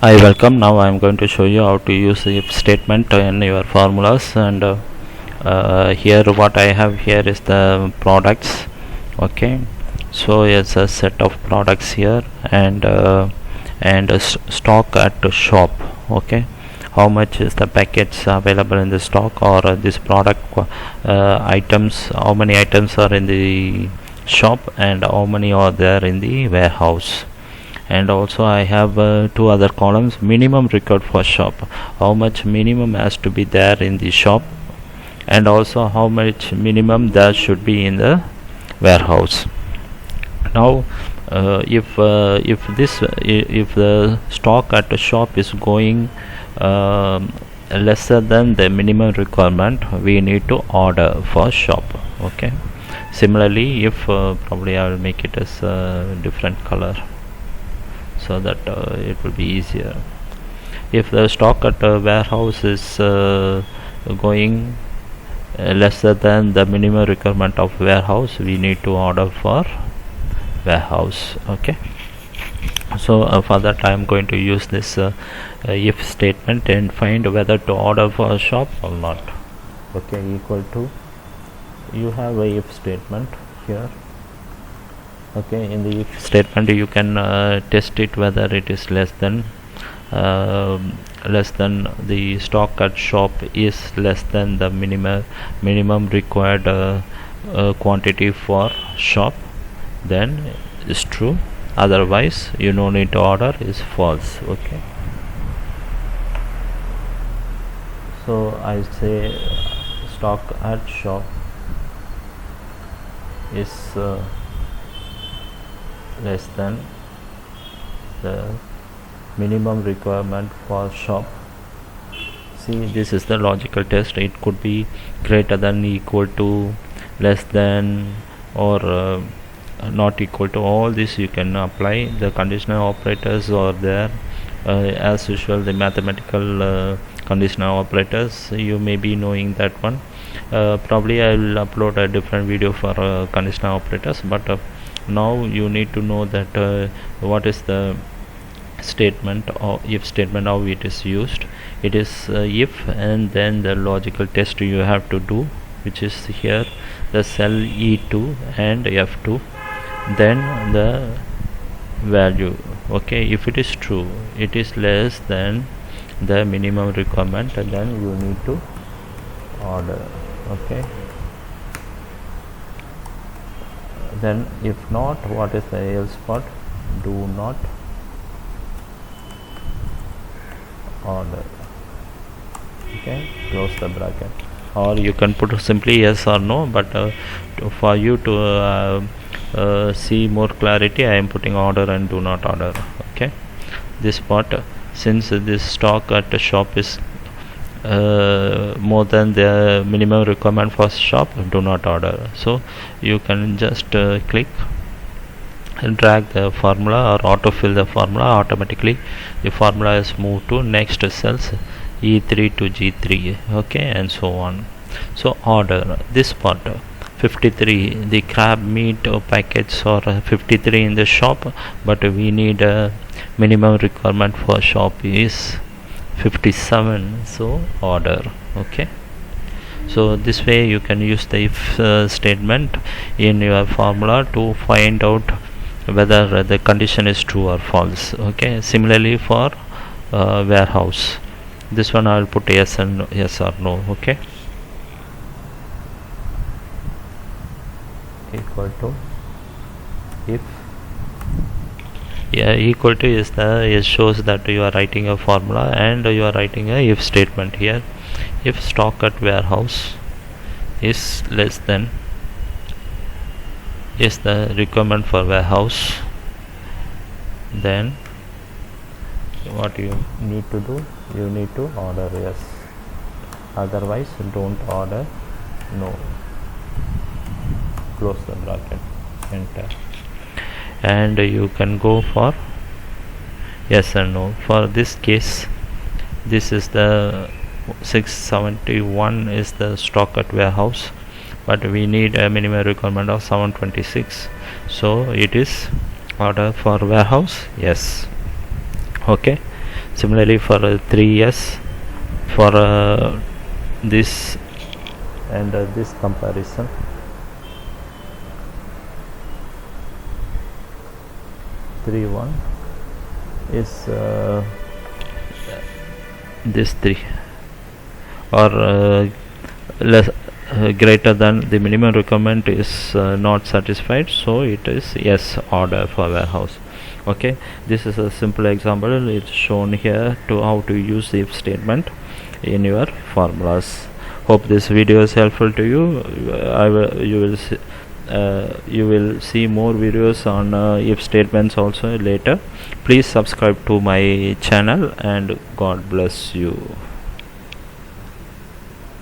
Hi, welcome. Now I am going to show you how to use if statement in your formulas, and here what I have here is the products. Okay, so it's a set of products here, and stock at the shop. Okay, how much is the packets available in the stock, or this product items, how many items are in the shop and how many are there in the warehouse. And also I have two other columns: minimum required for shop, how much minimum has to be there in the shop, and also how much minimum there should be in the warehouse. Now if the stock at the shop is going lesser than the minimum requirement, we need to order for shop. Okay, similarly, if probably I will make it as a different color so that it will be easier. If the stock at the warehouse is going lesser than the minimum requirement of warehouse, we need to order for warehouse. Okay, so for that I am going to use this if statement and find whether to order for a shop or not. Okay, equal to, you have a if statement here. Okay, in the if statement you can test it whether it is less than the stock at shop is less than the minimum required quantity for shop, then is true, otherwise you no need to order, is false. Okay, so I say stock at shop is less than the minimum requirement for shop. See, this is the logical test. It could be greater than, equal to, less than, or not equal to. All this you can apply. The conditional operators are there, as usual, the mathematical conditional operators. You may be knowing that one. Probably I will upload a different video for conditional operators, but now you need to know that what is the statement or if statement, how it is used. It is if, and then the logical test you have to do, which is here the cell E2 and F2, then the value. Okay, if it is true, it is less than the minimum requirement, and then you need to order. Okay, then if not, what is the else part? Do not order. Okay, close the bracket, or you can put simply yes or no, but for you to see more clarity, I am putting order and do not order. Okay, this part, since this stock at the shop is more than the minimum requirement for shop, do not order. So you can just click and drag the formula or autofill the formula. Automatically the formula is moved to next cells, E3 to G3. Okay, and so on. So order this part, 53, the crab meat packets are 53 in the shop, but we need a minimum requirement for shop is 57, so order. Okay, so this way you can use the if statement in your formula to find out whether the condition is true or false. Okay, similarly for warehouse, this one I will put yes and yes or no. Okay, equal to if, equal to is the, it shows that you are writing a formula and you are writing a if statement here. If stock at warehouse is less than is the requirement for warehouse, then what you need to do, you need to order yes, otherwise don't order no. Close the bracket, enter, and you can go for yes and no. For this case, this is the 671 is the stock at warehouse, but we need a minimum requirement of 726, so it is order for warehouse yes. Okay, Similarly for 3s, for this and this comparison, three one is this 3 or less greater than the minimum requirement is not satisfied, so it is yes order for warehouse. Okay, this is a simple example. It's shown here to how to use if statement in your formulas. Hope this video is helpful to you. You will see more videos on if statements also later. Please subscribe to my channel, and God bless you.